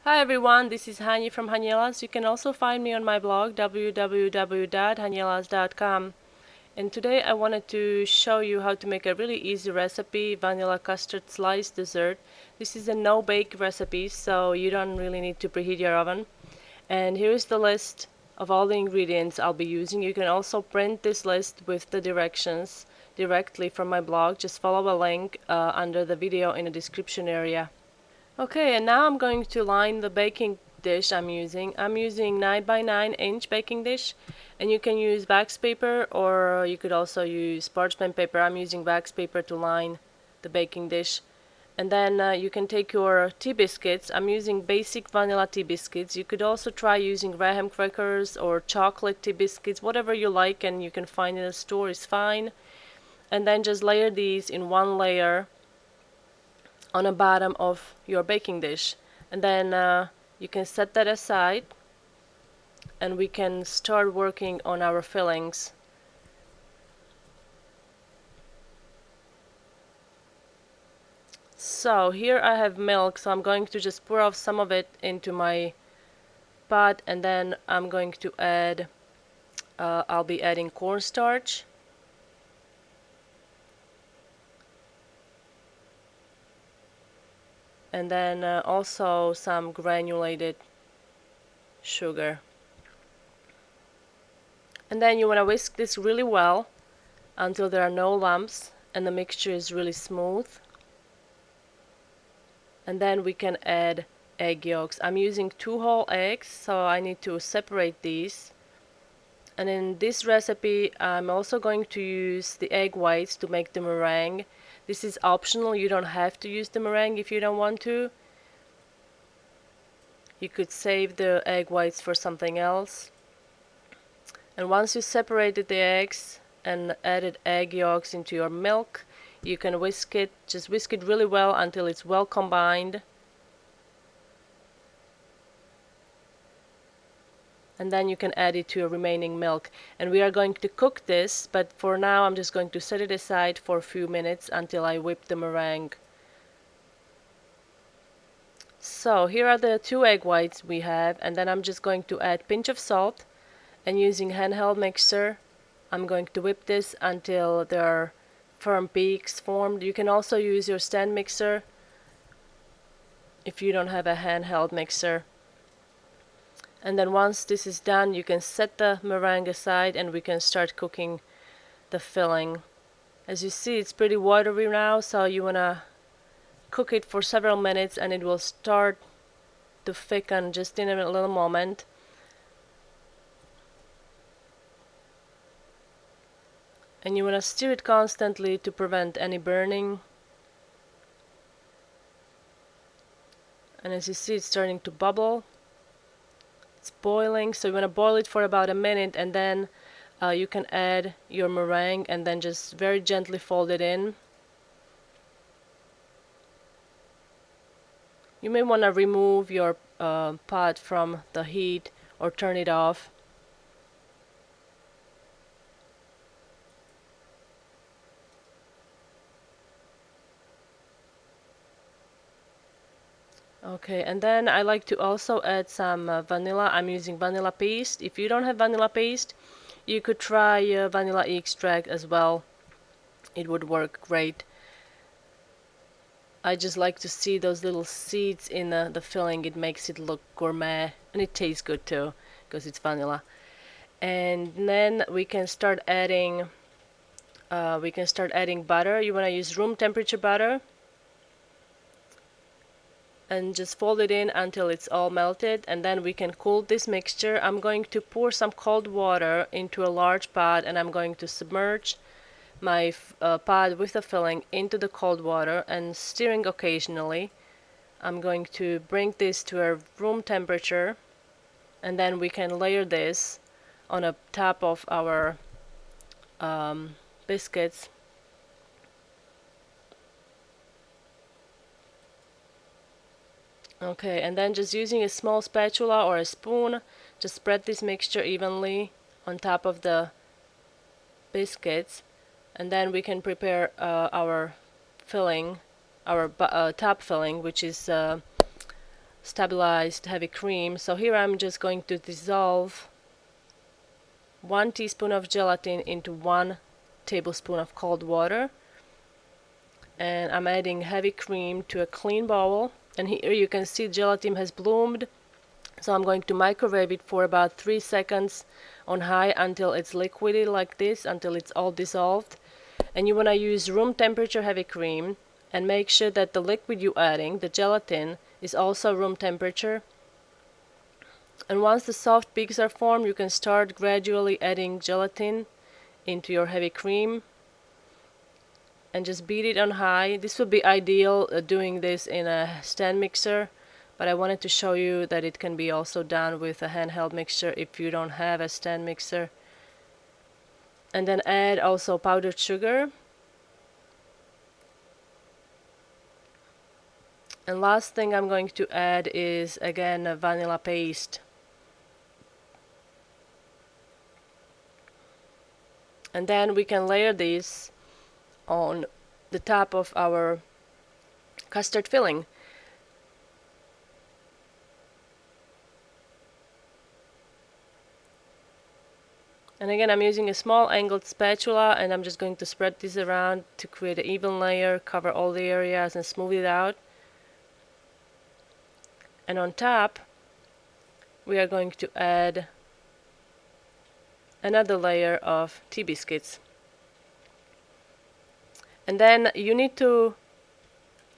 Hi everyone, this is Hani from Hanielas. You can also find me on my blog www.hanielas.com. And today I wanted to show you how to make a really easy recipe, vanilla custard slice dessert. This is a no-bake recipe, so you don't really need to preheat your oven. And here is the list of all the ingredients I'll be using. You can also print this list with the directions directly from my blog. Just follow a link under the video in the description area. Okay, and now I'm going to line the baking dish I'm using. I'm using 9 by 9 inch baking dish, and you can use wax paper or you could also use parchment paper. I'm using wax paper to line the baking dish. And then you can take your tea biscuits. I'm using basic vanilla tea biscuits. You could also try using graham crackers or chocolate tea biscuits, whatever you like and you can find in a store is fine. And then just layer these in one layer on the bottom of your baking dish, and then you can set that aside and we can start working on our fillings. So here I have milk, so I'm going to just pour off some of it into my pot, and then I'm going to add I'll be adding cornstarch, and then also some granulated sugar. And then you want to whisk this really well until there are no lumps and the mixture is really smooth. And then we can add egg yolks. I'm using 2 whole eggs, so I need to separate these. And in this recipe I'm also going to use the egg whites to make the meringue. This is optional, you don't have to use the meringue if you don't want to. You could save the egg whites for something else. And once you separated the eggs and added egg yolks into your milk, you can whisk it, just whisk it really well until it's well combined. And then you can add it to your remaining milk. And we are going to cook this, but for now I'm just going to set it aside for a few minutes until I whip the meringue. So here are the 2 egg whites we have, and then I'm just going to add a pinch of salt, and using handheld mixer I'm going to whip this until there are firm peaks formed. You can also use your stand mixer if you don't have a handheld mixer. And then once this is done, you can set the meringue aside and we can start cooking the filling. As you see, it's pretty watery now, so you want to cook it for several minutes and it will start to thicken just in a little moment. And you want to stir it constantly to prevent any burning. And as you see, it's starting to bubble. It's boiling, so you want to boil it for about a minute, and then you can add your meringue and then just very gently fold it in. You may want to remove your pot from the heat or turn it off. Okay, and then I like to also add some vanilla. I'm using vanilla paste. If you don't have vanilla paste, you could try vanilla extract as well. It would work great. I just like to see those little seeds in the filling. It makes it look gourmet, and it tastes good too because it's vanilla. And then we can start adding butter. You want to use room temperature butter. And just fold it in until it's all melted, and then we can cool this mixture. I'm going to pour some cold water into a large pot, and I'm going to submerge my pot with the filling into the cold water and stirring occasionally. I'm going to bring this to a room temperature, and then we can layer this on the top of our biscuits. Okay, and then just using a small spatula or a spoon, just spread this mixture evenly on top of the biscuits, and then we can prepare our filling, our top filling, which is stabilized heavy cream. So here I'm just going to dissolve 1 teaspoon of gelatin into 1 tablespoon of cold water, and I'm adding heavy cream to a clean bowl. And here you can see gelatin has bloomed, so I'm going to microwave it for about 3 seconds on high until it's liquidy like this, until it's all dissolved. And you want to use room temperature heavy cream, and make sure that the liquid you're adding, the gelatin, is also room temperature. And once the soft peaks are formed, you can start gradually adding gelatin into your heavy cream and just beat it on high. This would be ideal doing this in a stand mixer, but I wanted to show you that it can be also done with a handheld mixer if you don't have a stand mixer. And then add also powdered sugar. And last thing I'm going to add is again a vanilla paste. And then we can layer this on the top of our custard filling. And again, I'm using a small angled spatula, and I'm just going to spread this around to create an even layer, cover all the areas and smooth it out. And on top we are going to add another layer of tea biscuits. And then you need to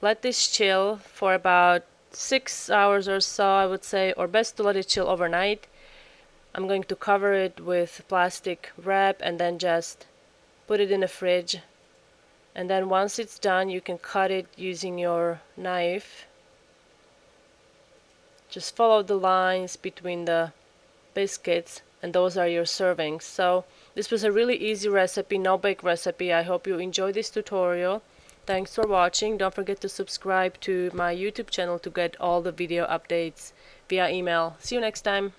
let this chill for about 6 hours or so, I would say, or best to let it chill overnight. I'm going to cover it with plastic wrap and then just put it in the fridge. And then once it's done, you can cut it using your knife. Just follow the lines between the biscuits, and those are your servings. So this was a really easy recipe, no bake recipe. I hope you enjoyed this tutorial. Thanks for watching. Don't forget to subscribe to my YouTube channel to get all the video updates via email. See you next time.